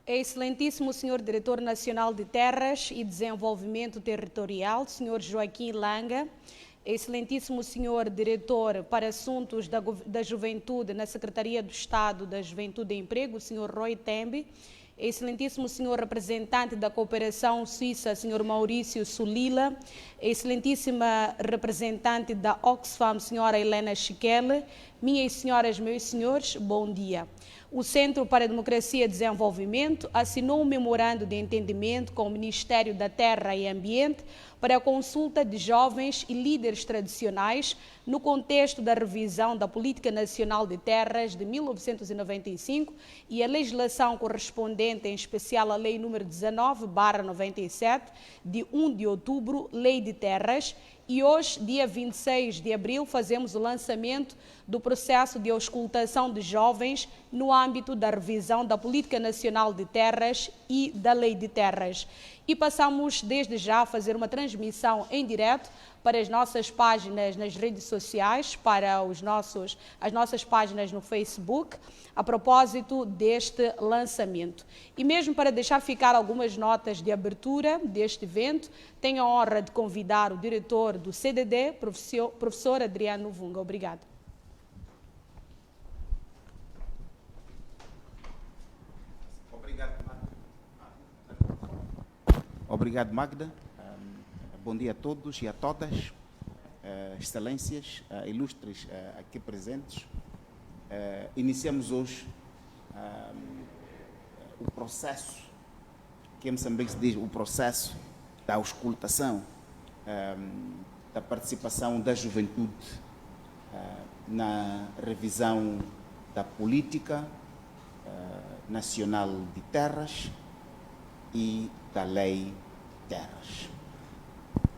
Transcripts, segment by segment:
Excelentíssimo Senhor Diretor Nacional de Terras e Desenvolvimento Territorial, Senhor Joaquim Langa, Excelentíssimo Senhor Diretor para Assuntos da Juventude na Secretaria do Estado da Juventude e Emprego, Senhor Roy Tembe, Excelentíssimo Senhor Representante da Cooperação Suíça, Senhor Maurício Sulila, Excelentíssima Representante da Oxfam, Senhora Helena Chiquele, minhas senhoras, meus senhores, bom dia. O Centro para a Democracia e Desenvolvimento assinou um memorando de entendimento com o Ministério da Terra e Ambiente para a consulta de jovens e líderes tradicionais no contexto da revisão da Política Nacional de Terras de 1995 e a legislação correspondente, em especial a Lei nº 19/97, de 1 de outubro, Lei de Terras. E hoje, dia 26 de abril, fazemos o lançamento do processo de auscultação de jovens no âmbito da revisão da Política Nacional de Terras e da Lei de Terras. E passamos desde já a fazer uma transmissão em direto para as nossas páginas nas redes sociais, para as nossas páginas no Facebook, a propósito deste lançamento. E mesmo para deixar ficar algumas notas de abertura deste evento, tenho a honra de convidar o diretor do CDD, professor Adriano Vunga. Obrigado. Obrigado, Magda. Bom dia a todos e a todas, excelências, ilustres aqui presentes. Iniciamos hoje o processo, que em Moçambique se diz o processo da auscultação, da participação da juventude na revisão da Política Nacional de Terras e da Lei Terras.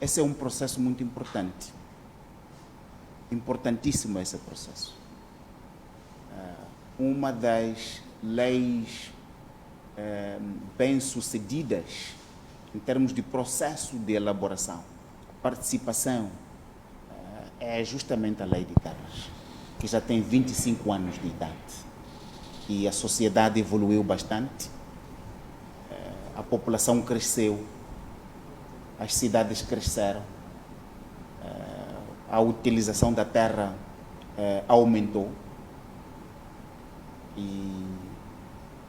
Esse é um processo muito importante, importantíssimo esse processo. Uma das leis bem-sucedidas em termos de processo de elaboração, participação, é justamente a Lei de Terras, que já tem 25 anos de idade. E a sociedade evoluiu bastante, a população cresceu, as cidades cresceram, a utilização da terra aumentou e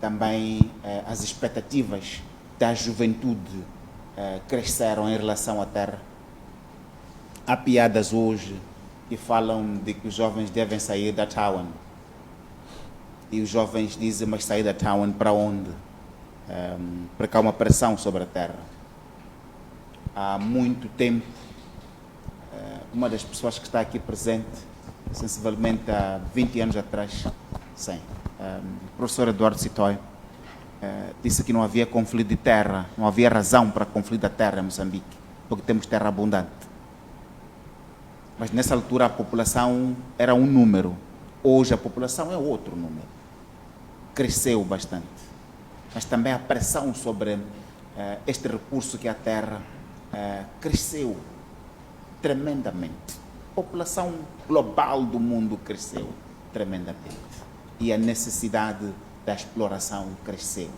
também as expectativas da juventude cresceram em relação à terra. Há piadas hoje que falam de que os jovens devem sair da town. E os jovens dizem, mas sair da town para onde? Porque há uma pressão sobre a terra. Há muito tempo, uma das pessoas que está aqui presente, sensivelmente há 20 anos atrás, sim, o professor Eduardo Citói, disse que não havia conflito de terra, não havia razão para conflito da terra em Moçambique, porque temos terra abundante. Mas nessa altura a população era um número, hoje a população é outro número. Cresceu bastante, mas também a pressão sobre este recurso que é a terra cresceu tremendamente. A população global do mundo cresceu tremendamente e a necessidade da exploração cresceu.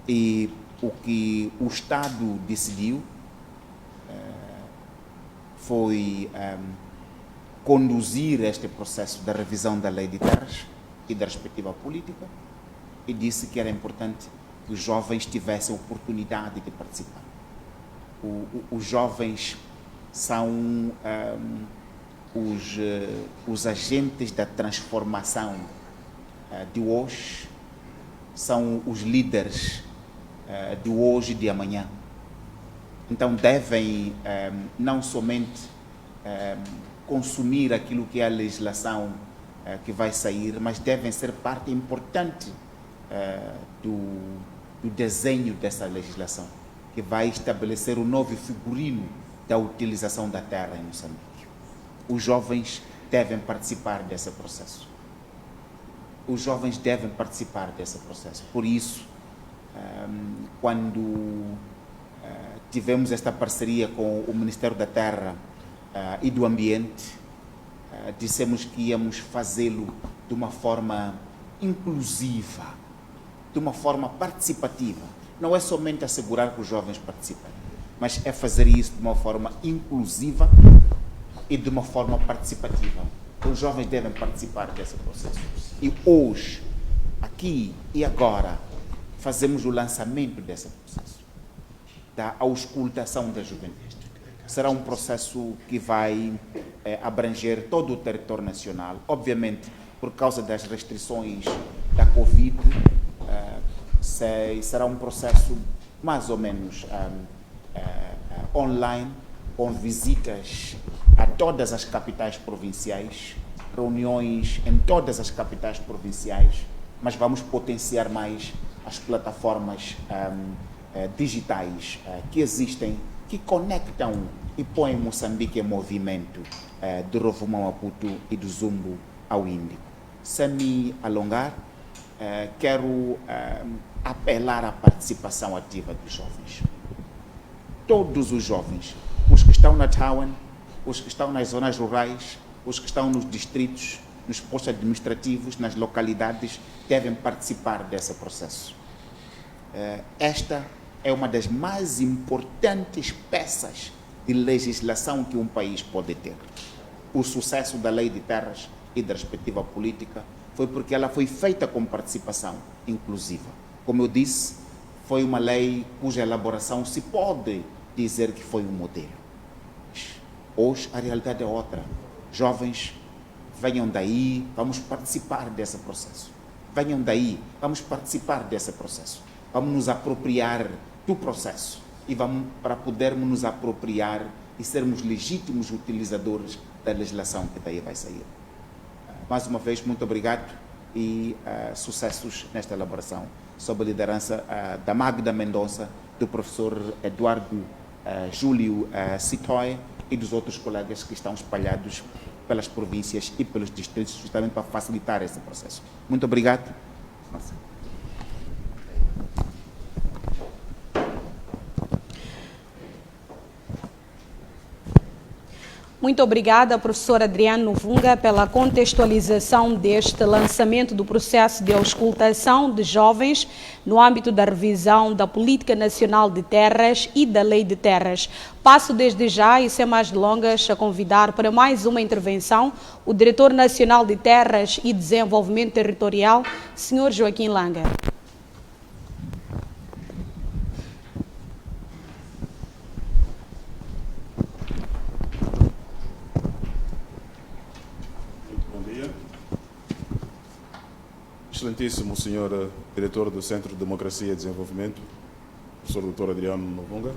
E o que o Estado decidiu foi conduzir este processo da revisão da Lei de Terras e da respectiva política e disse que era importante que os jovens tivessem a oportunidade de participar. Os jovens são os agentes da transformação de hoje, são os líderes de hoje e de amanhã. Então devem não somente consumir aquilo que é a legislação que vai sair, mas devem ser parte importante do desenho dessa legislação, que vai estabelecer o novo figurino da utilização da terra em Moçambique. Os jovens devem participar desse processo. Os jovens devem participar desse processo. Por isso, quando tivemos esta parceria com o Ministério da Terra e do Ambiente, dissemos que íamos fazê-lo de uma forma inclusiva, de uma forma participativa. Não é somente assegurar que os jovens participem, mas é fazer isso de uma forma inclusiva e de uma forma participativa. Os jovens devem participar desse processo. E hoje, aqui e agora, fazemos o lançamento desse processo, da auscultação da juventude. Será um processo que vai abranger todo o território nacional. Obviamente, por causa das restrições da Covid, será um processo mais ou menos online, com visitas a todas as capitais provinciais, reuniões em todas as capitais provinciais, mas vamos potenciar mais as plataformas digitais que existem, que conectam e põem Moçambique em movimento, do Rovuma a Maputo e do Zumbo ao Índico. Sem me alongar, quero apelar à participação ativa dos jovens. Todos os jovens, os que estão na town, os que estão nas zonas rurais, os que estão nos distritos, nos postos administrativos, nas localidades, devem participar desse processo. Esta é uma das mais importantes peças de legislação que um país pode ter. O sucesso da lei de terras e da respectiva política foi porque ela foi feita com participação inclusiva. Como eu disse, foi uma lei cuja elaboração se pode dizer que foi um modelo. Hoje a realidade é outra. Jovens, venham daí, vamos participar desse processo. Venham daí, vamos participar desse processo. Vamos nos apropriar do processo e vamos para podermos nos apropriar e sermos legítimos utilizadores da legislação que daí vai sair. Mais uma vez, muito obrigado e sucessos nesta elaboração, sob a liderança da Magda Mendonça, do professor Eduardo Júlio Citói e dos outros colegas que estão espalhados pelas províncias e pelos distritos, justamente para facilitar esse processo. Muito obrigado. Muito obrigada, professor Adriano Vunga, pela contextualização deste lançamento do processo de auscultação de jovens no âmbito da revisão da Política Nacional de Terras e da Lei de Terras. Passo desde já, e sem mais delongas, a convidar para mais uma intervenção o Diretor Nacional de Terras e Desenvolvimento Territorial, Sr. Joaquim Langa. Excelentíssimo Senhor Diretor do Centro de Democracia e Desenvolvimento, Professor Dr. Adriano Novunga,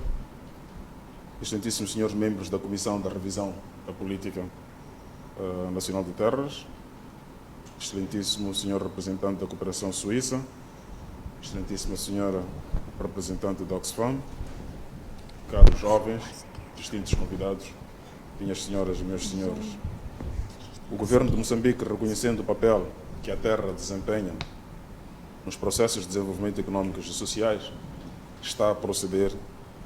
excelentíssimos senhores membros da Comissão da Revisão da Política Nacional de Terras, excelentíssimo senhor representante da Cooperação Suíça, excelentíssima senhora representante da Oxfam, caros jovens, distintos convidados, minhas senhoras e meus senhores. O Governo de Moçambique, reconhecendo o papel que a terra desempenha nos processos de desenvolvimento econômicos e sociais, está a proceder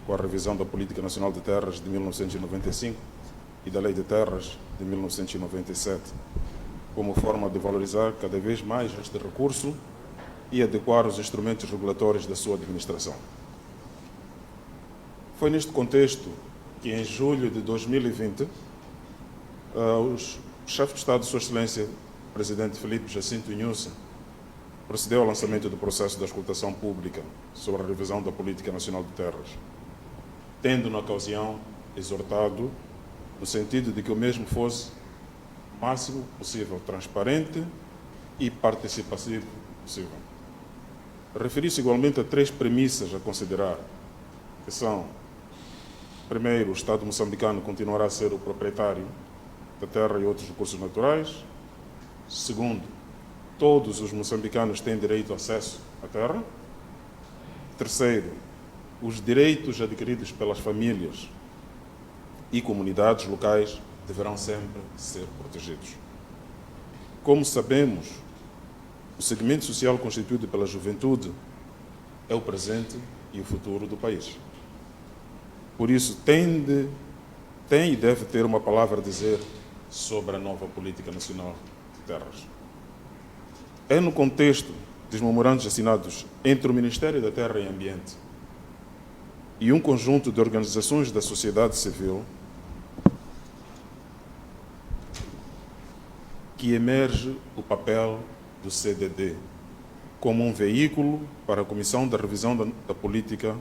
com a revisão da Política Nacional de Terras de 1995 e da Lei de Terras de 1997, como forma de valorizar cada vez mais este recurso e adequar os instrumentos regulatórios da sua administração. Foi neste contexto que, em julho de 2020, o chefe de Estado de Sua Excelência, Presidente Filipe Jacinto Inhusse, procedeu ao lançamento do processo de auscultação pública sobre a revisão da Política Nacional de Terras, tendo na ocasião exortado no sentido de que o mesmo fosse o máximo possível transparente e participativo possível. Referi-se igualmente a 3 premissas a considerar, que são: primeiro, o Estado moçambicano continuará a ser o proprietário da terra e outros recursos naturais. Segundo, todos os moçambicanos têm direito ao acesso à terra. Terceiro, os direitos adquiridos pelas famílias e comunidades locais deverão sempre ser protegidos. Como sabemos, o segmento social constituído pela juventude é o presente e o futuro do país. Por isso, tem e deve ter uma palavra a dizer sobre a nova Política Nacional de Terras. É no contexto dos memorandos assinados entre o Ministério da Terra e Ambiente e um conjunto de organizações da sociedade civil, que emerge o papel do CDD como um veículo para a Comissão da Revisão da Política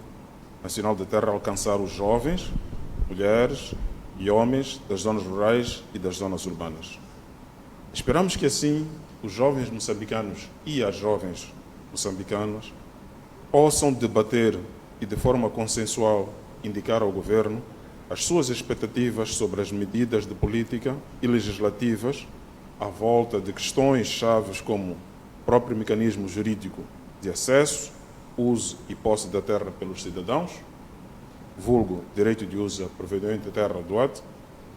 Nacional da Terra alcançar os jovens, mulheres e homens das zonas rurais e das zonas urbanas. Esperamos que assim os jovens moçambicanos e as jovens moçambicanas possam debater e de forma consensual indicar ao Governo as suas expectativas sobre as medidas de política e legislativas à volta de questões chaves como o próprio mecanismo jurídico de acesso, uso e posse da terra pelos cidadãos, vulgo direito de uso e aproveitamento da terra do ato,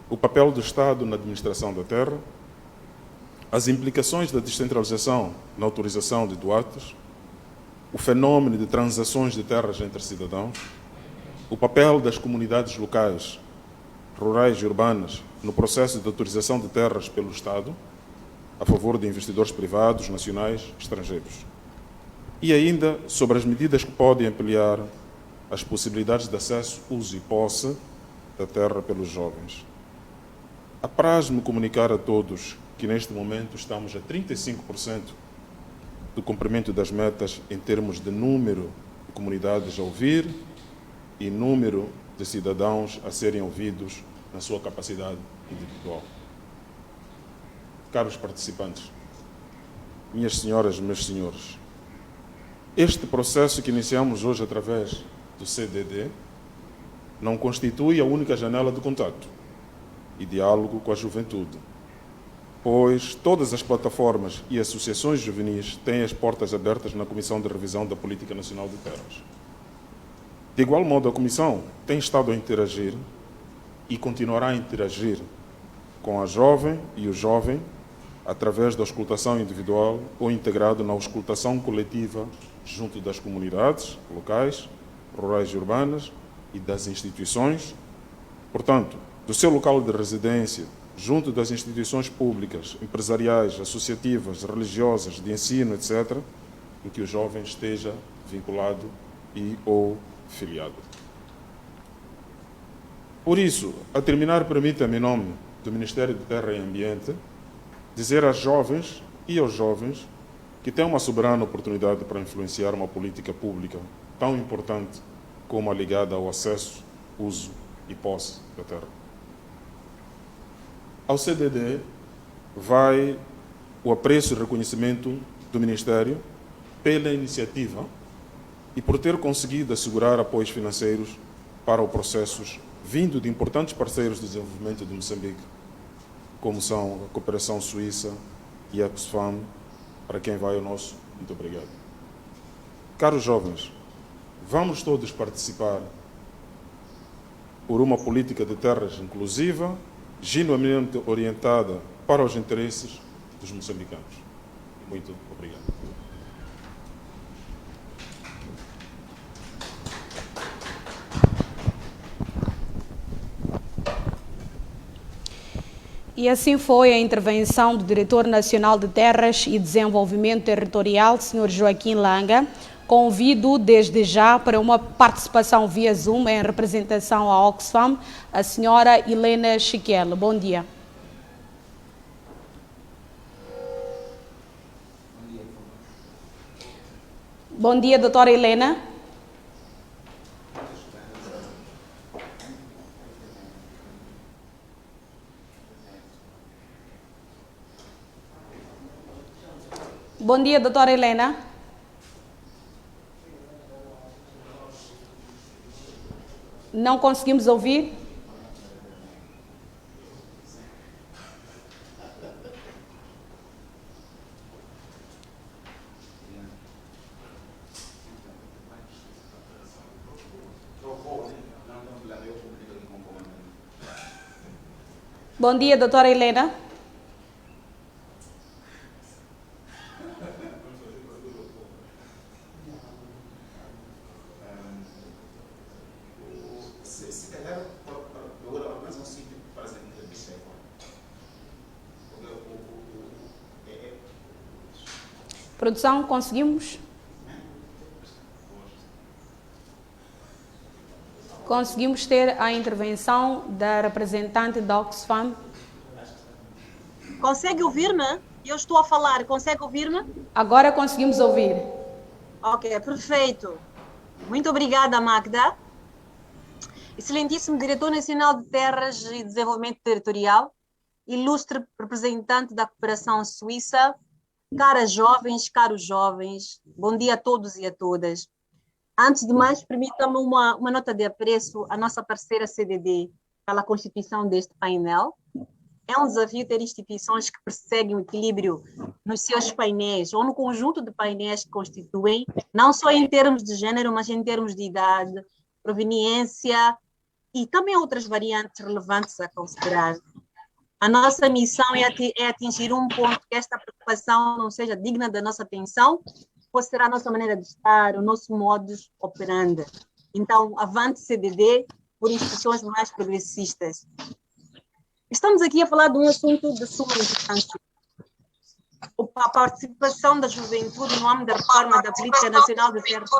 o papel do Estado na administração da terra, as implicações da descentralização na autorização de doates, o fenômeno de transações de terras entre cidadãos, o papel das comunidades locais, rurais e urbanas no processo de autorização de terras pelo Estado, a favor de investidores privados, nacionais e estrangeiros. E ainda sobre as medidas que podem ampliar as possibilidades de acesso, uso e posse da terra pelos jovens. Apraz-me comunicar a todos que neste momento estamos a 35% do cumprimento das metas em termos de número de comunidades a ouvir e número de cidadãos a serem ouvidos na sua capacidade individual. Caros participantes, minhas senhoras, meus senhores, este processo que iniciamos hoje através do CDD não constitui a única janela de contato e diálogo com a juventude, pois todas as plataformas e associações juvenis têm as portas abertas na Comissão de Revisão da Política Nacional de Terras. De igual modo, a Comissão tem estado a interagir e continuará a interagir com a jovem e o jovem através da auscultação individual ou integrado na auscultação coletiva junto das comunidades locais, rurais e urbanas e das instituições, portanto, do seu local de residência, junto das instituições públicas, empresariais, associativas, religiosas, de ensino, etc., em que o jovem esteja vinculado e ou filiado. Por isso, a terminar, permita-me, em nome do Ministério de Terra e Ambiente, dizer às jovens e aos jovens que têm uma soberana oportunidade para influenciar uma política pública tão importante como a ligada ao acesso, uso e posse da terra. Ao CDD vai o apreço e reconhecimento do Ministério pela iniciativa e por ter conseguido assegurar apoios financeiros para os processos vindo de importantes parceiros de desenvolvimento de Moçambique, como são a Cooperação Suíça e a Oxfam, para quem vai o nosso muito obrigado. Caros jovens, vamos todos participar por uma política de terras inclusiva, genuinamente orientada para os interesses dos moçambicanos. Muito obrigado. E assim foi a intervenção do Diretor Nacional de Terras e Desenvolvimento Territorial, Sr. Joaquim Langa. Convido desde já para uma participação via Zoom em representação à Oxfam, a Sra. Helena Chiquel. Bom dia. Bom dia, doutora Helena. Bom dia, doutora Helena. Não conseguimos ouvir? Bom dia, doutora Helena. Produção, conseguimos? Conseguimos ter a intervenção da representante da Oxfam? Consegue ouvir-me? Eu estou a falar, consegue ouvir-me? Agora conseguimos ouvir. Ok, perfeito. Muito obrigada, Magda. Excelentíssimo Diretor Nacional de Terras e Desenvolvimento Territorial, ilustre representante da Cooperação Suíça, caros jovens, bom dia a todos e a todas. Antes de mais, permita-me uma nota de apreço à nossa parceira CDD pela constituição deste painel. É um desafio ter instituições que perseguem o equilíbrio nos seus painéis ou no conjunto de painéis que constituem, não só em termos de gênero, mas em termos de idade, proveniência e também outras variantes relevantes a considerar. A nossa missão é atingir um ponto que esta preocupação não seja digna da nossa atenção, ou será a nossa maneira de estar, o nosso modus operandi. Então, avante CDD por instituições mais progressistas. Estamos aqui a falar de um assunto de suma importância. A participação da juventude no âmbito da reforma da Política Nacional de Terras.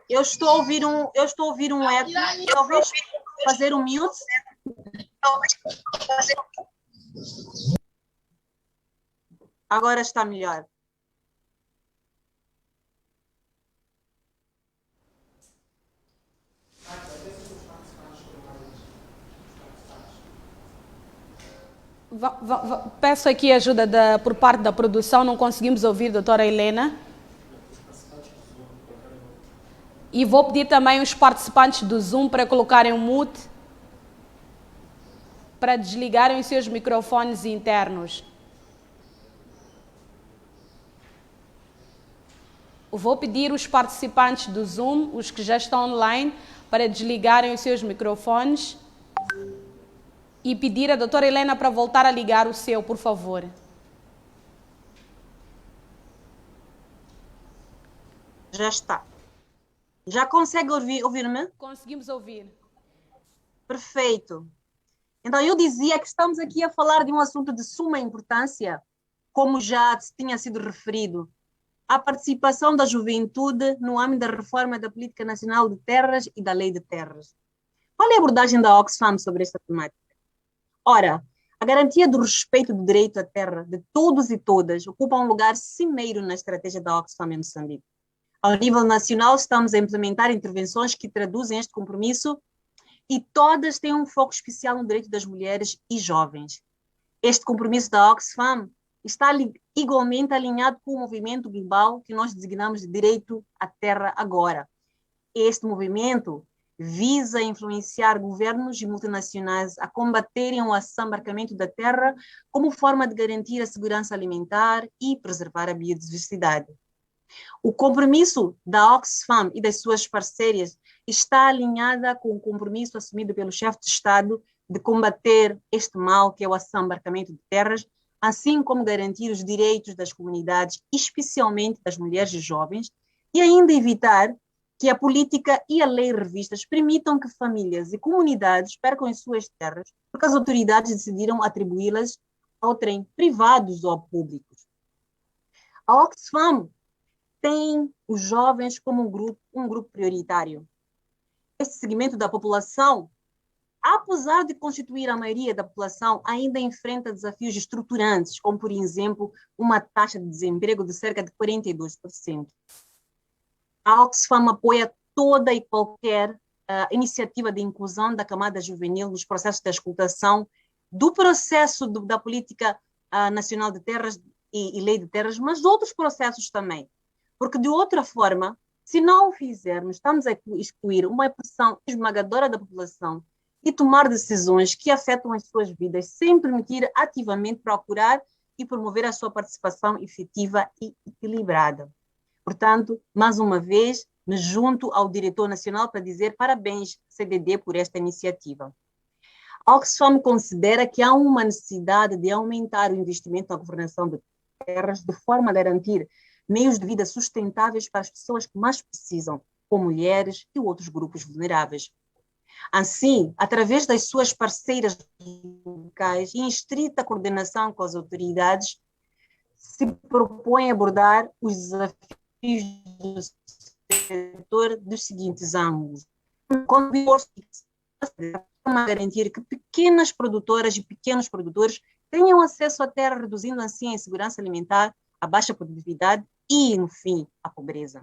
Eu estou a ouvir um eco. Talvez fazer um mute. Agora está melhor. Peço aqui ajuda por parte da produção, não conseguimos ouvir a doutora Helena. E vou pedir também os participantes do Zoom para colocarem o mute, para desligarem os seus microfones internos. Vou pedir os participantes do Zoom, os que já estão online, para desligarem os seus microfones e pedir à doutora Helena para voltar a ligar o seu, por favor. Já está. Já consegue ouvir-me? Conseguimos ouvir. Perfeito. Então, eu dizia que estamos aqui a falar de um assunto de suma importância, como já tinha sido referido, a participação da juventude no âmbito da reforma da Política Nacional de Terras e da Lei de Terras. Qual é a abordagem da Oxfam sobre esta temática? Ora, a garantia do respeito do direito à terra de todos e todas ocupa um lugar cimeiro na estratégia da Oxfam em Moçambique. Ao nível nacional, estamos a implementar intervenções que traduzem este compromisso e todas têm um foco especial no direito das mulheres e jovens. Este compromisso da Oxfam está igualmente alinhado com o movimento global que nós designamos de Direito à Terra Agora. Este movimento visa influenciar governos e multinacionais a combaterem o assambarcamento da terra como forma de garantir a segurança alimentar e preservar a biodiversidade. O compromisso da Oxfam e das suas parceiras está alinhada com o compromisso assumido pelo chefe de Estado de combater este mal que é o assambarcamento de terras, assim como garantir os direitos das comunidades, especialmente das mulheres e jovens, e ainda evitar que a política e a lei revistas permitam que famílias e comunidades percam as suas terras porque as autoridades decidiram atribuí-las a outrem, privados ou públicos. A Oxfam tem os jovens como um grupo prioritário. Este segmento da população, apesar de constituir a maioria da população, ainda enfrenta desafios estruturantes, como, por exemplo, uma taxa de desemprego de cerca de 42%. A Oxfam apoia toda e qualquer iniciativa de inclusão da camada juvenil nos processos de escutação do processo da Política Nacional de Terras e Lei de Terras, mas outros processos também. Porque, de outra forma, se não o fizermos, estamos a excluir uma porção esmagadora da população e tomar decisões que afetam as suas vidas, sem permitir ativamente procurar e promover a sua participação efetiva e equilibrada. Portanto, mais uma vez, me junto ao diretor nacional para dizer parabéns, CDD, por esta iniciativa. A Oxfam considera que há uma necessidade de aumentar o investimento na governação de terras de forma a garantir meios de vida sustentáveis para as pessoas que mais precisam, como mulheres e outros grupos vulneráveis. Assim, através das suas parceiras locais e em estrita coordenação com as autoridades, se propõe abordar os desafios do setor dos seguintes ângulos. Para garantir que pequenas produtoras e pequenos produtores tenham acesso à terra, reduzindo assim a insegurança alimentar, a baixa produtividade e, no fim, a pobreza.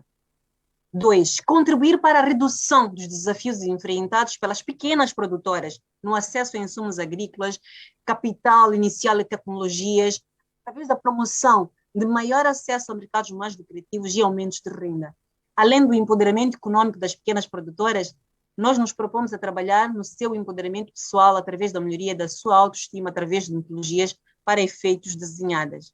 2. Contribuir para a redução dos desafios enfrentados pelas pequenas produtoras no acesso a insumos agrícolas, capital inicial e tecnologias, através da promoção de maior acesso a mercados mais lucrativos e aumentos de renda. Além do empoderamento econômico das pequenas produtoras, nós nos propomos a trabalhar no seu empoderamento pessoal através da melhoria da sua autoestima, através de metodologias para efeitos desenhadas.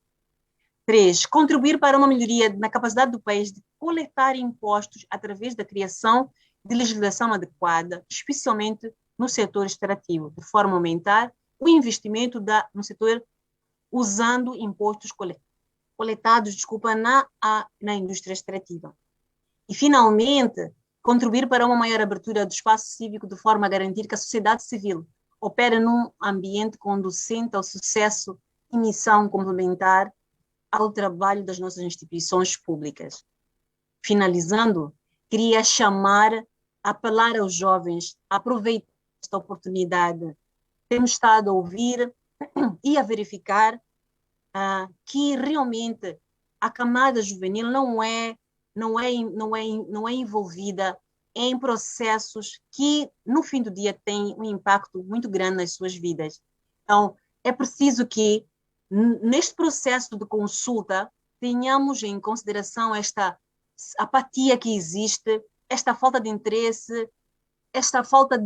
3. Contribuir para uma melhoria na capacidade do país de coletar impostos através da criação de legislação adequada, especialmente no setor extrativo, de forma a aumentar o investimento no setor usando impostos coletados na indústria extrativa. E, finalmente, contribuir para uma maior abertura do espaço cívico de forma a garantir que a sociedade civil opera num ambiente conducente ao sucesso e missão complementar ao trabalho das nossas instituições públicas. Finalizando, queria apelar aos jovens a aproveitar esta oportunidade. Temos estado a ouvir e a verificar que realmente a camada juvenil não é envolvida em processos que, no fim do dia, têm um impacto muito grande nas suas vidas. Então, é preciso que, neste processo de consulta, tenhamos em consideração esta apatia que existe, esta falta de interesse, esta falta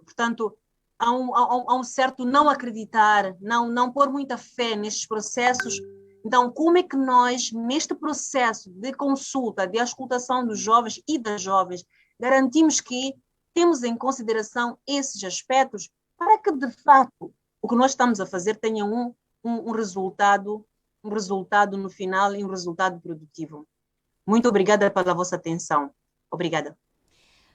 portanto, há um certo não acreditar, não pôr muita fé nestes processos. Então, como é que nós, neste processo de consulta, de auscultação dos jovens e das jovens, garantimos que temos em consideração esses aspectos para que, de fato, o que nós estamos a fazer tenha um resultado no final e um resultado produtivo. Muito obrigada pela vossa atenção. Obrigada.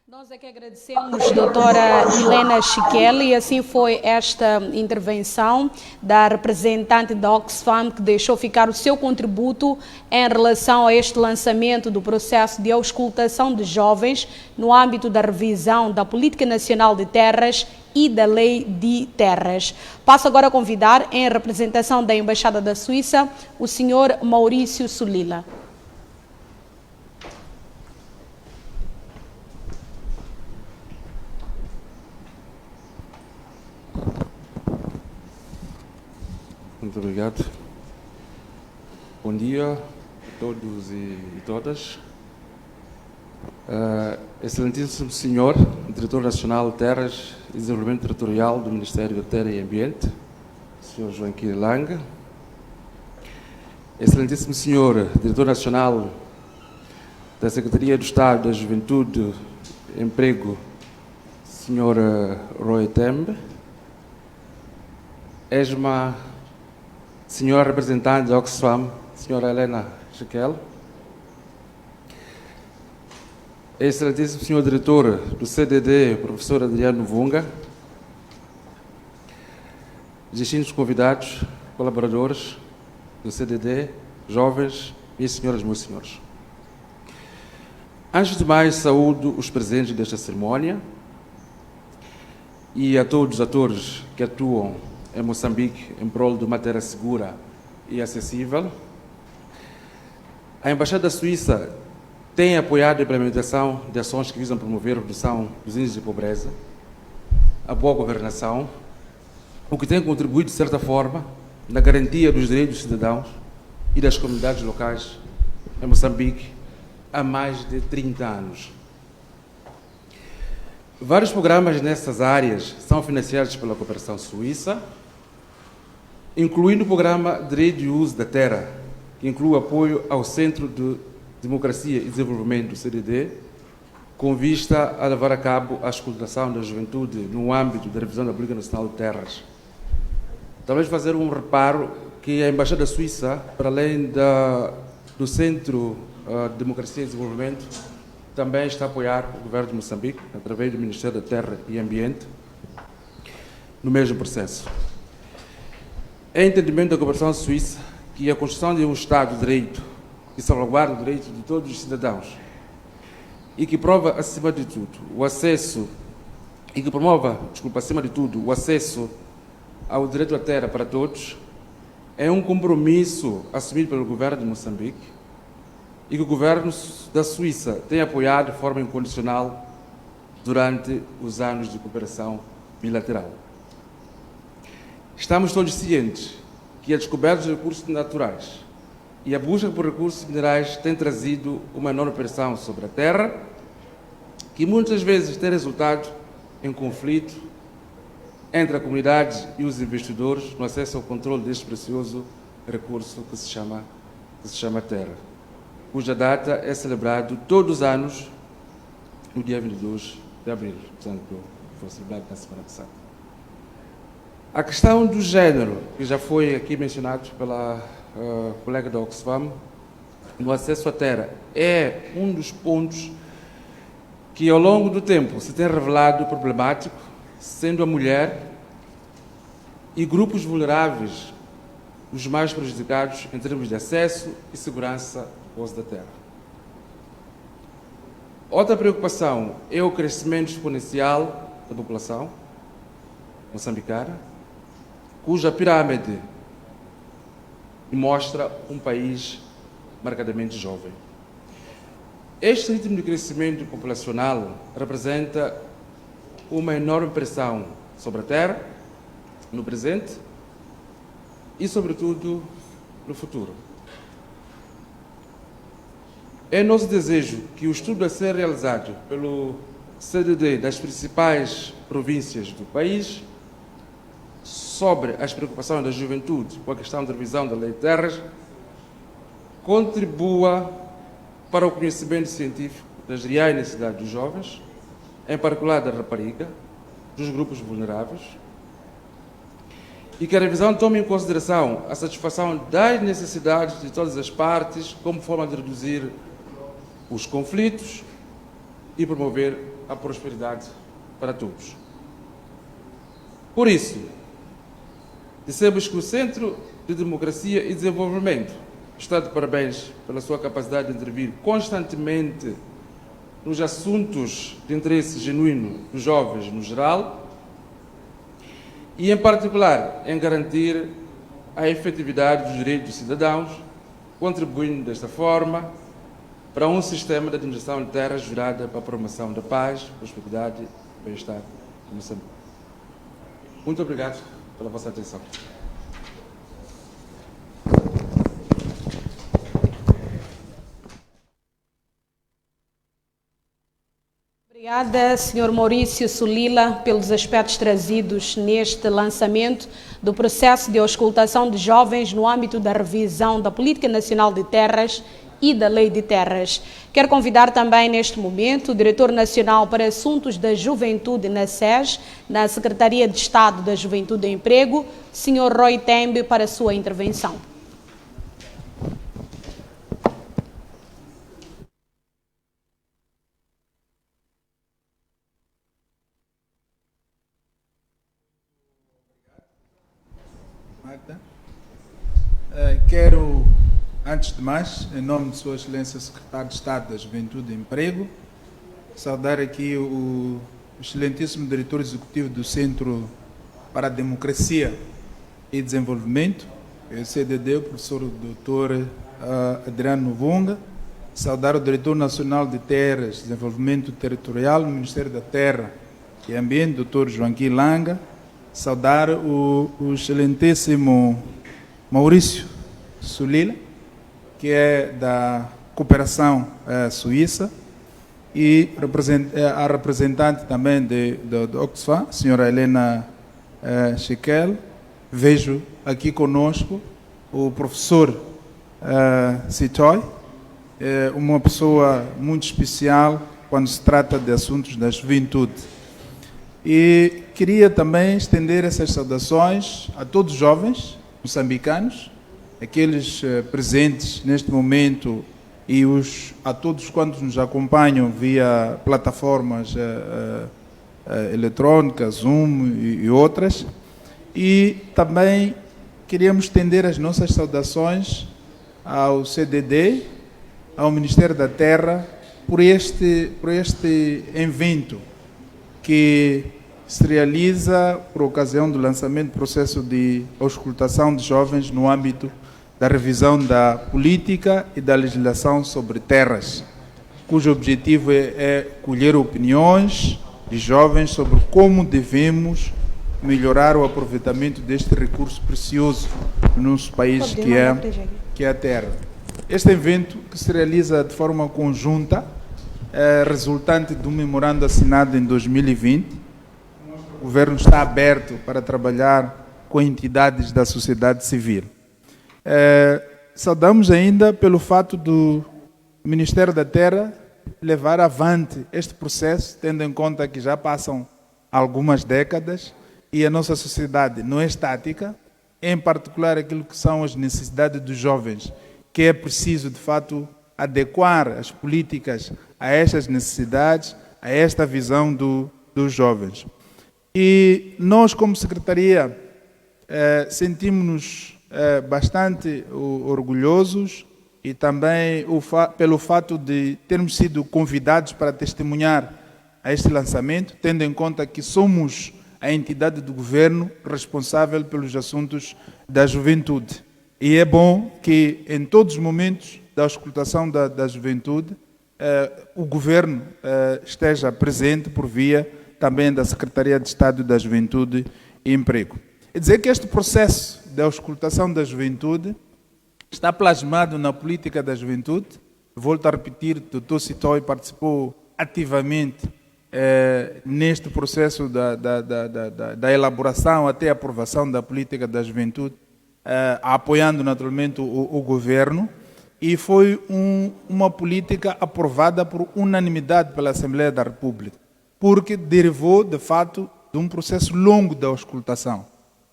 Nós é que agradecemos, doutora Helena Chiquel, e assim foi esta intervenção da representante da Oxfam, que deixou ficar o seu contributo em relação a este lançamento do processo de auscultação de jovens no âmbito da revisão da Política Nacional de Terras e da Lei de Terras. Passo agora a convidar, em representação da Embaixada da Suíça, o senhor Maurício Sulila. Muito obrigado. Bom dia a todos e todas. Excelentíssimo Senhor, Diretor Nacional de Terras e Desenvolvimento Territorial do Ministério da Terra e Ambiente, Sr. Joaquim Langa. Excelentíssimo Senhor, Diretor Nacional da Secretaria do Estado da Juventude e Emprego, Sr. Roy Tembe. ESMA, Senhora representante da Oxfam, Senhora Helena Chiquel. Excelentíssimo Senhor Diretor do CDD, Professor Adriano Vunga. Distintos convidados, colaboradores do CDD, jovens e senhoras e meus senhores. Antes de mais, saúdo os presentes desta cerimónia e a todos os atores que atuam em Moçambique em prol de uma terra segura e acessível. A Embaixada da Suíça tem apoiado a implementação de ações que visam promover a redução dos índices de pobreza, a boa governação, o que tem contribuído, de certa forma, na garantia dos direitos dos cidadãos e das comunidades locais em Moçambique há mais de 30 anos. Vários programas nessas áreas são financiados pela cooperação suíça, incluindo o programa Direito de Uso da Terra, que inclui apoio ao Centro de Democracia e Desenvolvimento, CDD, com vista a levar a cabo a auscultação da juventude no âmbito da revisão da Política Nacional de Terras. Talvez fazer um reparo que a Embaixada Suíça, para além do Centro de Democracia e Desenvolvimento, também está a apoiar o governo de Moçambique, através do Ministério da Terra e Ambiente, no mesmo processo. É entendimento da cooperação suíça que a construção de um Estado de Direito que salvaguarda o direito de todos os cidadãos e que prova, acima de tudo, o acesso e que promova, acima de tudo, o acesso ao direito à terra para todos, é um compromisso assumido pelo governo de Moçambique e que o governo da Suíça tem apoiado de forma incondicional durante os anos de cooperação bilateral. Estamos todos cientes que a descoberta dos recursos naturais e a busca por recursos minerais tem trazido uma enorme pressão sobre a terra, que muitas vezes tem resultado em conflito entre a comunidade e os investidores no acesso ao controle deste precioso recurso que se chama terra, cuja data é celebrado todos os anos no dia 22 de abril, portanto, foi celebrado na semana passada. A questão do género, que já foi aqui mencionado pela colega da Oxfam, no acesso à terra, é um dos pontos que ao longo do tempo se tem revelado problemático, sendo a mulher e grupos vulneráveis os mais prejudicados em termos de acesso e segurança do uso da terra. Outra preocupação é o crescimento exponencial da população moçambicana, cuja pirâmide mostra um país marcadamente jovem. Este ritmo de crescimento populacional representa uma enorme pressão sobre a terra, no presente e, sobretudo, no futuro. É nosso desejo que o estudo a ser realizado pelo CDD das principais províncias do país sobre as preocupações da juventude com a questão da revisão da Lei de Terras contribua para o conhecimento científico das reais necessidades dos jovens, em particular da rapariga, dos grupos vulneráveis, e que a revisão tome em consideração a satisfação das necessidades de todas as partes como forma de reduzir os conflitos e promover a prosperidade para todos. Por isso, dissemos que o Centro de Democracia e Desenvolvimento está de parabéns pela sua capacidade de intervir constantemente nos assuntos de interesse genuíno dos jovens no geral e, em particular, em garantir a efetividade dos direitos dos cidadãos, contribuindo desta forma para um sistema de administração de terras virada para a promoção da paz, prosperidade e bem-estar em Moçambique. Muito obrigado pela vossa atenção. Obrigada, Sr. Maurício Sulila, pelos aspectos trazidos neste lançamento do processo de auscultação de jovens no âmbito da revisão da Política Nacional de Terras e da Lei de Terras. Quero convidar também neste momento o Diretor Nacional para Assuntos da Juventude na SES, na Secretaria de Estado da Juventude e Emprego, Sr. Roy Tembe, para a sua intervenção. Quero, antes de mais, em nome de Sua Excelência Secretário de Estado da Juventude e Emprego, saudar aqui o excelentíssimo Diretor Executivo do Centro para a Democracia e Desenvolvimento, o CDD, o professor Dr. Adriano Vunga, saudar o Diretor Nacional de Terras, Desenvolvimento Territorial no Ministério da Terra e Ambiente, Dr. Joaquim Langa, saudar o excelentíssimo Maurício Sulila, que é da Cooperação Suíça, e a representante também da Oxfam, a senhora Helena Shekel. Vejo aqui conosco o professor Sitoy, uma pessoa muito especial quando se trata de assuntos da juventude. E queria também estender essas saudações a todos os jovens moçambicanos, aqueles presentes neste momento e a todos quantos nos acompanham via plataformas eletrônicas, Zoom e outras, e também queríamos estender as nossas saudações ao CDD, ao Ministério da Terra, por este evento que se realiza por ocasião do lançamento do processo de auscultação de jovens no âmbito da revisão da política e da legislação sobre terras, cujo objetivo é colher opiniões de jovens sobre como devemos melhorar o aproveitamento deste recurso precioso no nosso país, que é a terra. Este evento, que se realiza de forma conjunta, é resultante de um memorando assinado em 2020. O governo está aberto para trabalhar com entidades da sociedade civil. Saudamos ainda pelo fato do Ministério da Terra levar avante este processo, tendo em conta que já passam algumas décadas e a nossa sociedade não é estática, em particular aquilo que são as necessidades dos jovens, que é preciso, de fato, adequar as políticas a estas necessidades, a esta visão dos jovens. E nós, como Secretaria, sentimos-nos bastante orgulhosos e também pelo fato de termos sido convidados para testemunhar a este lançamento, tendo em conta que somos a entidade do governo responsável pelos assuntos da juventude. E é bom que, em todos os momentos da auscultação da juventude, o governo esteja presente por via também da Secretaria de Estado da Juventude e Emprego. É dizer que este processo de auscultação da juventude está plasmado na política da juventude. Volto a repetir, o Dr. Citói participou ativamente neste processo da elaboração até a aprovação da política da juventude, apoiando naturalmente o governo, e foi uma política aprovada por unanimidade pela Assembleia da República, porque derivou, de fato, de um processo longo da auscultação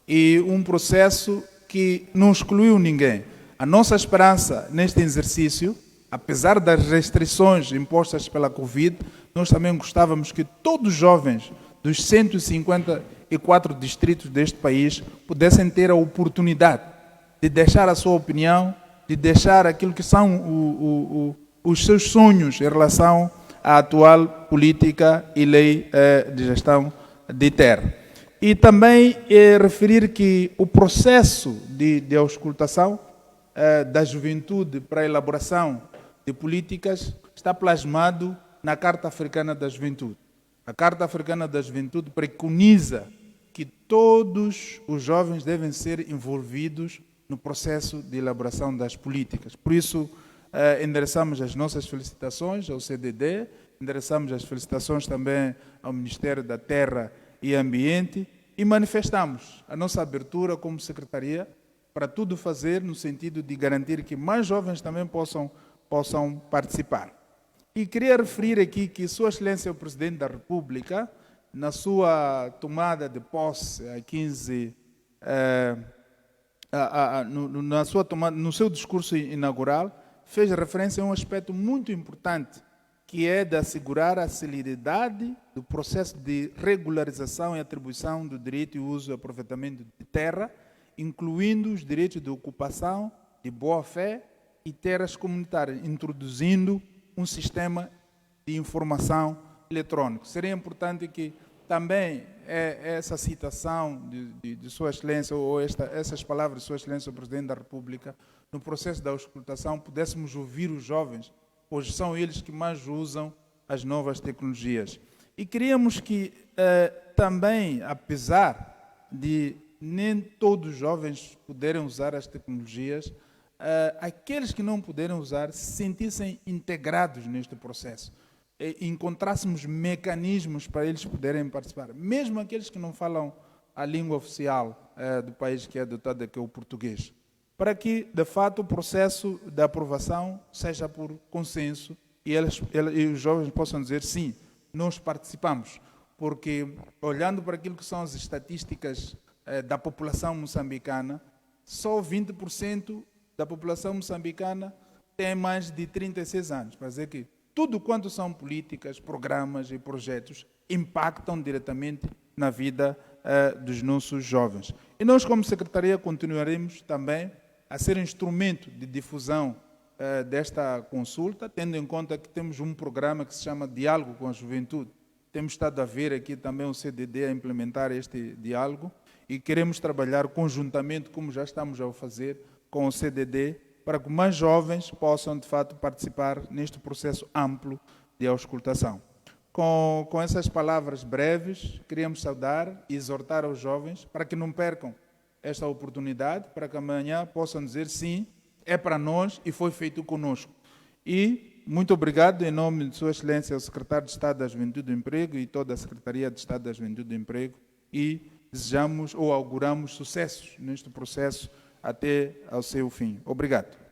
e um processo que não excluiu ninguém. A nossa esperança neste exercício, apesar das restrições impostas pela Covid, nós também gostávamos que todos os jovens dos 154 distritos deste país pudessem ter a oportunidade de deixar a sua opinião, de deixar aquilo que são os seus sonhos em relação à atual política e lei de gestão de terra. E também referir que o processo de auscultação da juventude para a elaboração de políticas está plasmado na Carta Africana da Juventude. A Carta Africana da Juventude preconiza que todos os jovens devem ser envolvidos no processo de elaboração das políticas. Por isso, endereçamos as nossas felicitações ao CDD, endereçamos as felicitações também ao Ministério da Terra e Ambiente e manifestamos a nossa abertura como Secretaria para tudo fazer no sentido de garantir que mais jovens também possam participar. E queria referir aqui que Sua Excelência o Presidente da República, na sua tomada de posse a 15... no seu discurso inaugural, fez referência a um aspecto muito importante, que é de assegurar a celeridade do processo de regularização e atribuição do direito e uso e aproveitamento de terra, incluindo os direitos de ocupação, de boa-fé e terras comunitárias, introduzindo um sistema de informação eletrônico. Seria importante que também essa citação de Sua Excelência, ou essas palavras de Sua Excelência, o Presidente da República, no processo da auscultação, pudéssemos ouvir os jovens, pois são eles que mais usam as novas tecnologias. E queríamos que também, apesar de nem todos os jovens puderem usar as tecnologias, aqueles que não puderem usar se sentissem integrados neste processo. Encontrássemos mecanismos para eles poderem participar, mesmo aqueles que não falam a língua oficial do país que é adotado, que é o português, para que, de fato, o processo de aprovação seja por consenso e os jovens possam dizer sim, nós participamos, porque olhando para aquilo que são as estatísticas da população moçambicana, só 20% da população moçambicana tem mais de 36 anos, para dizer que tudo quanto são políticas, programas e projetos impactam diretamente na vida dos nossos jovens. E nós, como Secretaria, continuaremos também a ser instrumento de difusão desta consulta, tendo em conta que temos um programa que se chama Diálogo com a Juventude. Temos estado a ver aqui também o CDD a implementar este diálogo e queremos trabalhar conjuntamente, como já estamos a fazer, com o CDD, para que mais jovens possam, de fato, participar neste processo amplo de auscultação. Com essas palavras breves, queríamos saudar e exortar aos jovens para que não percam esta oportunidade, para que amanhã possam dizer sim, é para nós e foi feito conosco. E muito obrigado em nome de Sua Excelência, o Secretário de Estado da Juventude e do Emprego e toda a Secretaria de Estado da Juventude e do Emprego, e desejamos ou auguramos sucessos neste processo até ao seu fim. Obrigado.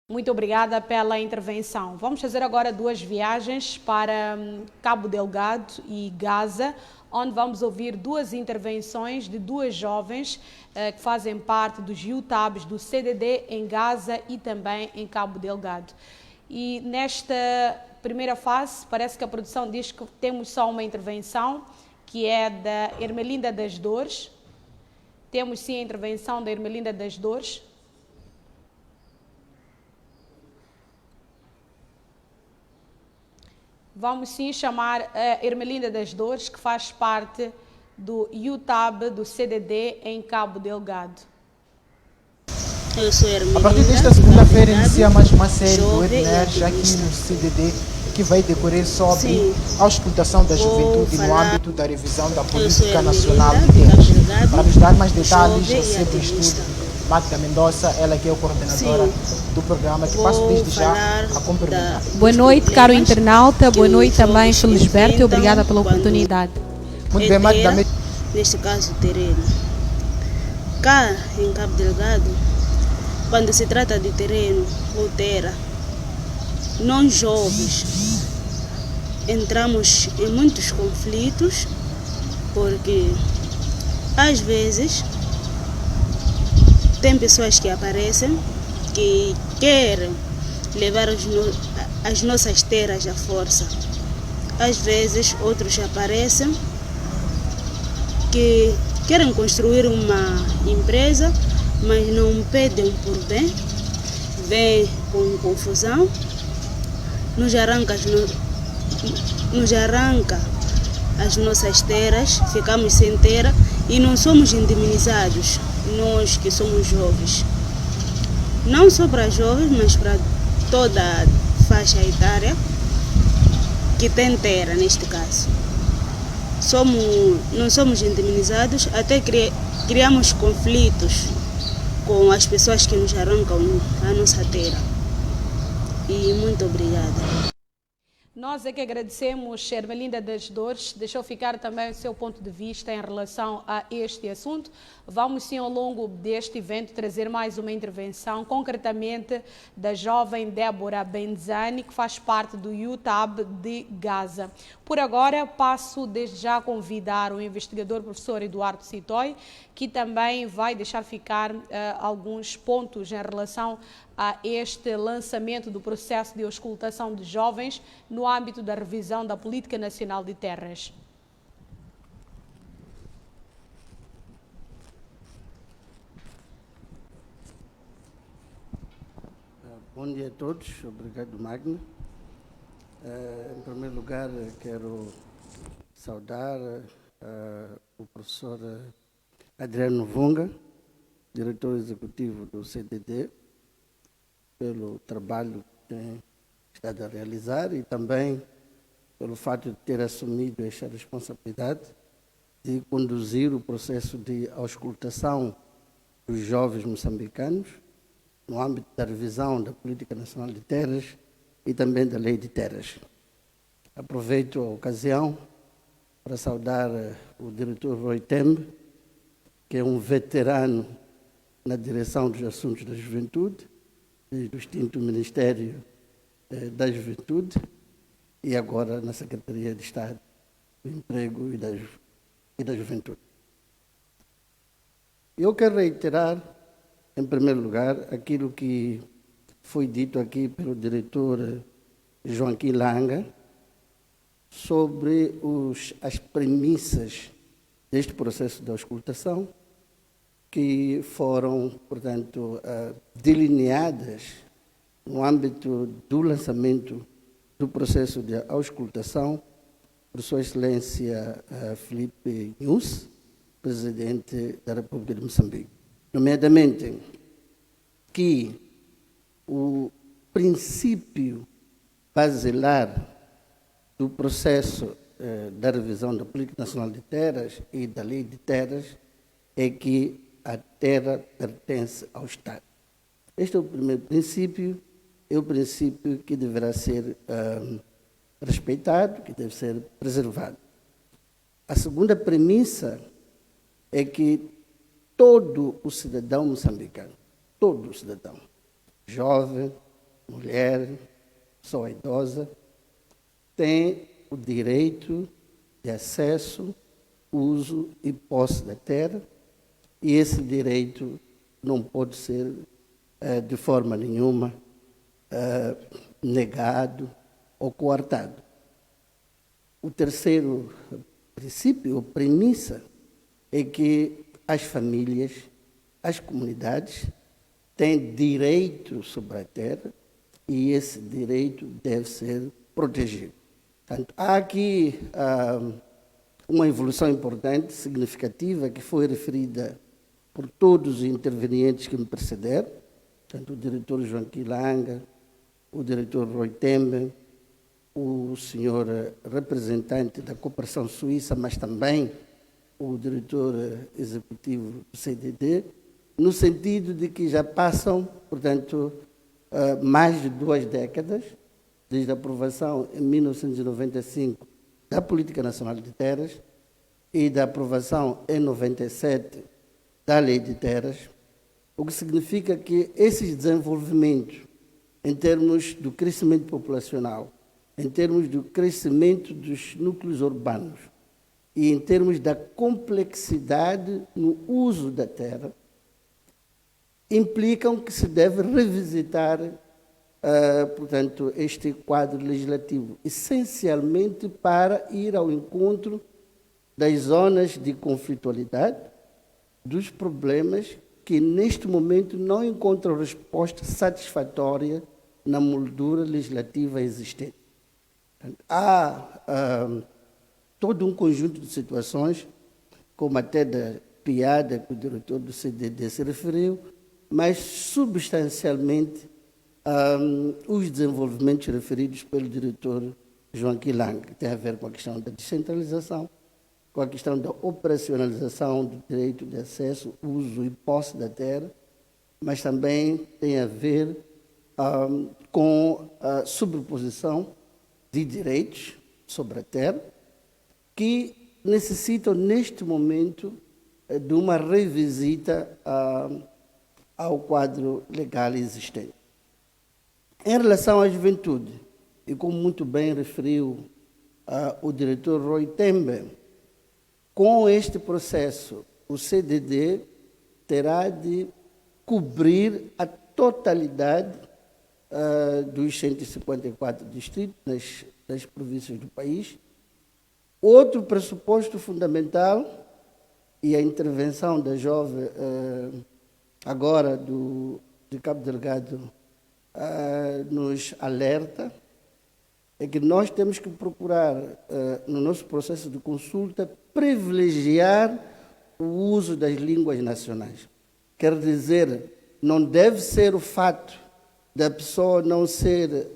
Muito obrigada pela intervenção. Vamos fazer agora 2 viagens para Cabo Delgado e Gaza, onde vamos ouvir 2 intervenções de 2 jovens que fazem parte dos UTABs do CDD em Gaza e também em Cabo Delgado. E nesta primeira fase, parece que a produção diz que temos só uma intervenção, que é da Ermelinda das Dores. Temos sim a intervenção da Ermelinda das Dores. Vamos sim chamar a Ermelinda das Dores, que faz parte do UTAB do CDD em Cabo Delgado. Eu sou Ermelinda. A partir desta segunda-feira inicia mais uma série do EDNERJ aqui no CDD, que vai decorrer sobre a auscultação da juventude no âmbito da revisão da Política Nacional de Terras. Para nos dar mais detalhes, recebo o estúdio Magda Mendonça, ela que é a coordenadora do programa, que passo desde já a cumprimentar. Boa noite, caro internauta, boa noite também, Felisberto, e obrigada pela oportunidade. Muito bem, Magda. Neste caso, terreno. Cá em Cabo Delgado, quando se trata de terreno ou terra, nós jovens entramos em muitos conflitos, porque às vezes tem pessoas que aparecem que querem levar as nossas terras à força. Às vezes outros aparecem que querem construir uma empresa, mas não pedem por bem, vêm com confusão, nos arranca as nossas terras, ficamos sem terra e não somos indemnizados, nós que somos jovens. Não só para jovens, mas para toda a faixa etária que tem terra, neste caso. Não somos indemnizados, até criamos conflitos com as pessoas que nos arrancam a nossa terra. E muito obrigada. Nós é que agradecemos, Ermelinda das Dores, deixou ficar também o seu ponto de vista em relação a este assunto. Vamos sim, ao longo deste evento, trazer mais uma intervenção, concretamente da jovem Débora Benzani, que faz parte do UTAB de Gaza. Por agora, passo desde já a convidar o investigador professor Eduardo Citói, que também vai deixar ficar alguns pontos em relação a este lançamento do processo de auscultação de jovens no âmbito da revisão da Política Nacional de Terras. Bom dia a todos, obrigado Magno. Em primeiro lugar, quero saudar o professor Adriano Vunga, diretor executivo do CDD, pelo trabalho que tem estado a realizar e também pelo fato de ter assumido esta responsabilidade de conduzir o processo de auscultação dos jovens moçambicanos no âmbito da revisão da Política Nacional de Terras e também da Lei de Terras. Aproveito a ocasião para saudar o diretor Roy Tembe, que é um veterano na direção dos assuntos da juventude, do extinto Ministério da Juventude e agora na Secretaria de Estado do Emprego e da Juventude. Eu quero reiterar em primeiro lugar, aquilo que foi dito aqui pelo diretor Joaquim Langa sobre as premissas deste processo de auscultação, que foram, portanto, delineadas no âmbito do lançamento do processo de auscultação por Sua Excelência Filipe Nyusi, Presidente da República de Moçambique. Nomeadamente, que o princípio basilar do processo da revisão da Política Nacional de Terras e da Lei de Terras é que a terra pertence ao Estado. Este é o primeiro princípio, é o princípio que deverá ser respeitado, que deve ser preservado. A segunda premissa é que todo o cidadão moçambicano, todo o cidadão, jovem, mulher, pessoa idosa, tem o direito de acesso, uso e posse da terra, e esse direito não pode ser, de forma nenhuma, negado ou coartado. O terceiro princípio, ou premissa, é que as famílias, as comunidades, têm direito sobre a terra e esse direito deve ser protegido. Portanto, há aqui uma evolução importante, significativa, que foi referida por todos os intervenientes que me precederam, tanto o diretor Joaquim Langa, o diretor Roy Tembe, o senhor representante da Cooperação Suíça, mas também o diretor executivo do CDD, no sentido de que já passam, portanto, mais de 2 décadas, desde a aprovação em 1995 da Política Nacional de Terras e da aprovação em 97 da Lei de Terras, o que significa que esses desenvolvimentos, em termos do crescimento populacional, em termos do crescimento dos núcleos urbanos e em termos da complexidade no uso da terra, implicam que se deve revisitar, portanto, este quadro legislativo, essencialmente para ir ao encontro das zonas de conflitualidade, dos problemas que, neste momento, não encontram resposta satisfatória na moldura legislativa existente. Há todo um conjunto de situações, como até da piada que o diretor do CDD se referiu, mas, substancialmente, os desenvolvimentos referidos pelo diretor Joaquim Langa, que tem a ver com a questão da descentralização, com a questão da operacionalização do direito de acesso, uso e posse da terra, mas também tem a ver com a sobreposição de direitos sobre a terra, que necessitam, neste momento, de uma revisita ao quadro legal existente. Em relação à juventude, e como muito bem referiu o diretor Roy Tembe, com este processo, o CDD terá de cobrir a totalidade dos 154 distritos das províncias do país. Outro pressuposto fundamental, e a intervenção da jovem, agora de Cabo Delgado, nos alerta, é que nós temos que procurar, no nosso processo de consulta, privilegiar o uso das línguas nacionais. Quer dizer, não deve ser o fato da pessoa não ser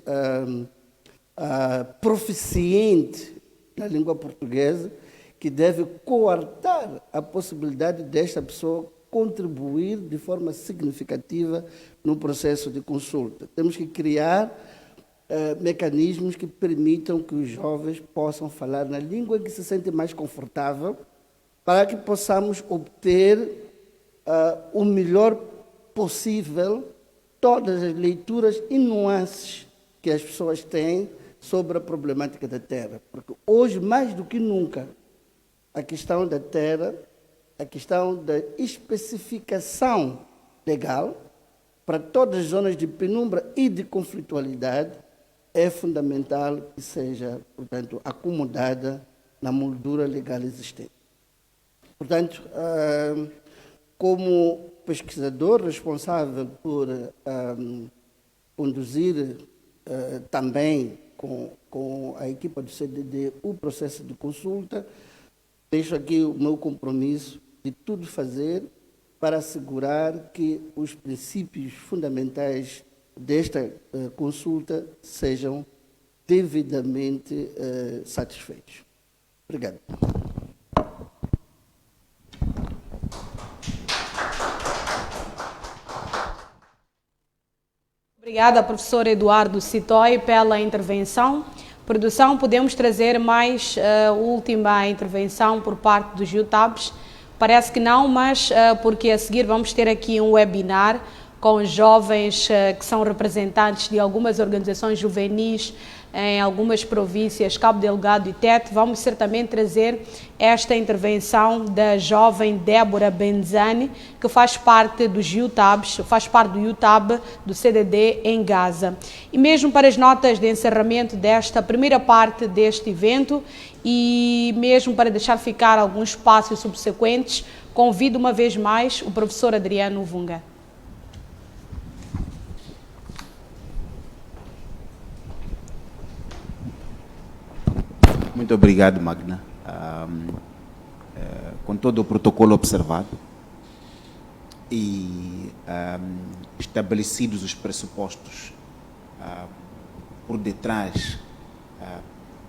proficiente na língua portuguesa que deve coartar a possibilidade desta pessoa contribuir de forma significativa no processo de consulta. Temos que criar mecanismos que permitam que os jovens possam falar na língua em que se sentem mais confortável, para que possamos obter o melhor possível todas as leituras e nuances que as pessoas têm sobre a problemática da terra. Porque hoje, mais do que nunca, a questão da terra, a questão da especificação legal para todas as zonas de penumbra e de conflitualidade, é fundamental que seja, portanto, acomodada na moldura legal existente. Portanto, como pesquisador responsável por conduzir também com a equipa do CDD o processo de consulta, deixo aqui o meu compromisso de tudo fazer para assegurar que os princípios fundamentais desta consulta sejam devidamente satisfeitos. Obrigado. Obrigada, professor Eduardo Citói, pela intervenção. Produção, podemos trazer mais última intervenção por parte dos UTABs? Parece que não, mas porque a seguir vamos ter aqui um webinar com jovens que são representantes de algumas organizações juvenis em algumas províncias, Cabo Delgado e Tete. Vamos certamente trazer esta intervenção da jovem Débora Benzani, que faz parte dos UTABs, faz parte do UTAB do CDD em Gaza. E mesmo para as notas de encerramento desta primeira parte deste evento e mesmo para deixar ficar alguns passos subsequentes, convido uma vez mais o professor Adriano Vunga. Muito obrigado, Magna. Com todo o protocolo observado e estabelecidos os pressupostos por detrás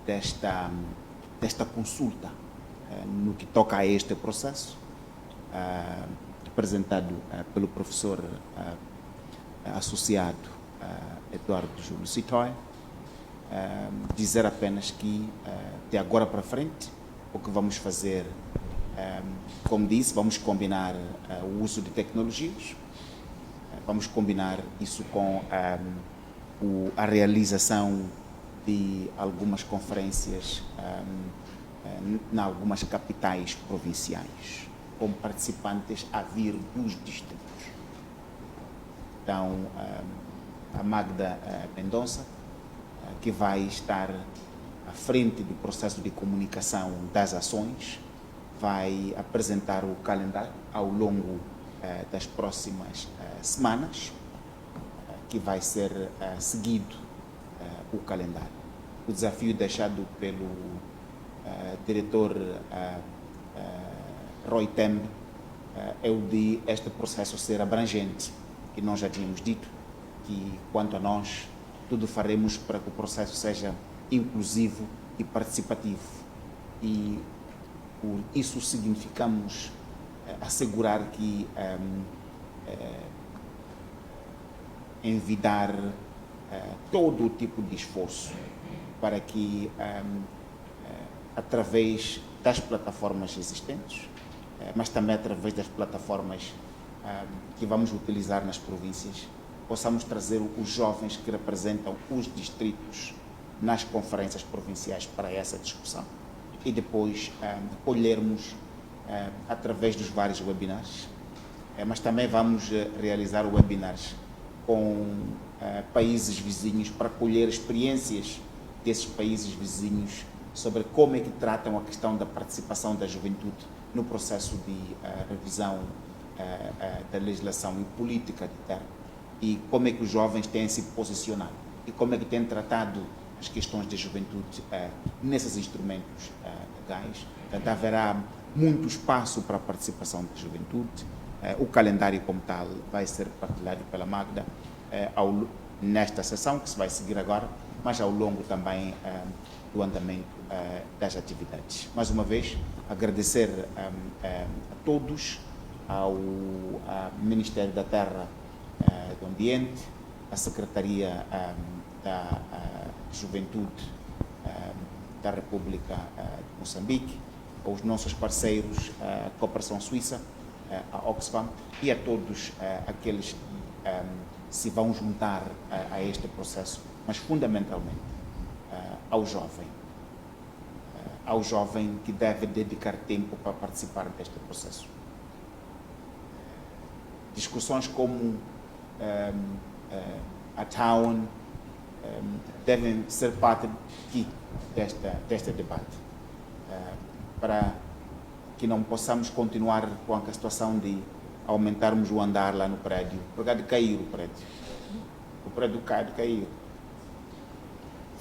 desta consulta no que toca a este processo, apresentado pelo professor associado Eduardo Júlio Citói, dizer apenas que de agora para frente o que vamos fazer, como disse, vamos combinar o uso de tecnologias, vamos combinar isso com a realização de algumas conferências em algumas capitais provinciais, com participantes a vir dos distritos. Então, a Magda Mendonça, que vai estar à frente do processo de comunicação das ações, vai apresentar o calendário ao longo das próximas semanas, que vai ser seguido o calendário. O desafio deixado pelo diretor Roy Tembe é o de este processo ser abrangente, e nós já tínhamos dito que, quanto a nós, tudo faremos para que o processo seja inclusivo e participativo. E por isso significamos assegurar que envidar todo o tipo de esforço para que, através das plataformas existentes, mas também através das plataformas que vamos utilizar nas províncias, possamos trazer os jovens que representam os distritos nas conferências provinciais para essa discussão e depois colhermos através dos vários webinars, mas também vamos realizar webinars com países vizinhos para colher experiências desses países vizinhos sobre como é que tratam a questão da participação da juventude no processo de revisão da legislação e política de terra, e como é que os jovens têm se posicionado e como é que têm tratado as questões de juventude nesses instrumentos legais. Portanto, haverá muito espaço para a participação da juventude. O calendário como tal vai ser partilhado pela Magda nesta sessão, que se vai seguir agora, mas ao longo também do andamento das atividades. Mais uma vez, agradecer a todos, ao Ministério da Terra, do Ambiente, à Secretaria da Juventude da República de Moçambique, aos nossos parceiros, a Cooperação Suíça, a Oxfam, e a todos aqueles que se vão juntar a este processo, mas fundamentalmente ao jovem que deve dedicar tempo para participar deste processo. discussões como a Town devem ser parte aqui deste debate, para que não possamos continuar com a situação de aumentarmos o andar lá no prédio, por causa de cair o prédio caiu.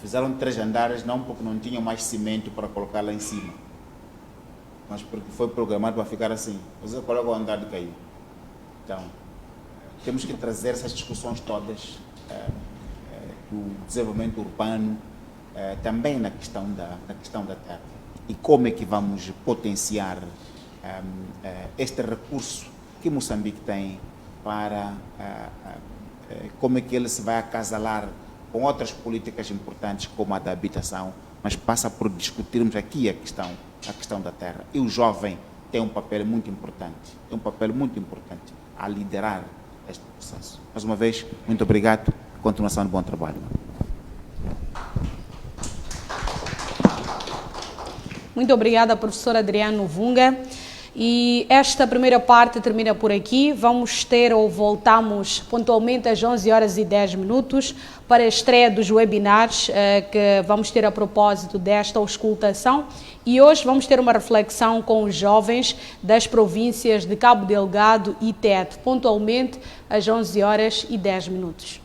Fizeram 3 andares, não porque não tinham mais cimento para colocar lá em cima, mas porque foi programado para ficar assim. Você coloca o andar de cair. Então, temos que trazer essas discussões todas do desenvolvimento urbano, também na questão da terra. E como é que vamos potenciar este recurso que Moçambique tem para como é que ele se vai acasalar com outras políticas importantes como a da habitação, mas passa por discutirmos aqui a questão da terra. E o jovem tem um papel muito importante, a liderar este processo. Mais uma vez, muito obrigado, continuação de bom trabalho. Muito obrigada, professor Adriano Vunga. E esta primeira parte termina por aqui. Vamos ter ou voltamos pontualmente às 11h10 para a estreia dos webinars que vamos ter a propósito desta auscultação. E hoje vamos ter uma reflexão com os jovens das províncias de Cabo Delgado e Tete, pontualmente às 11h10.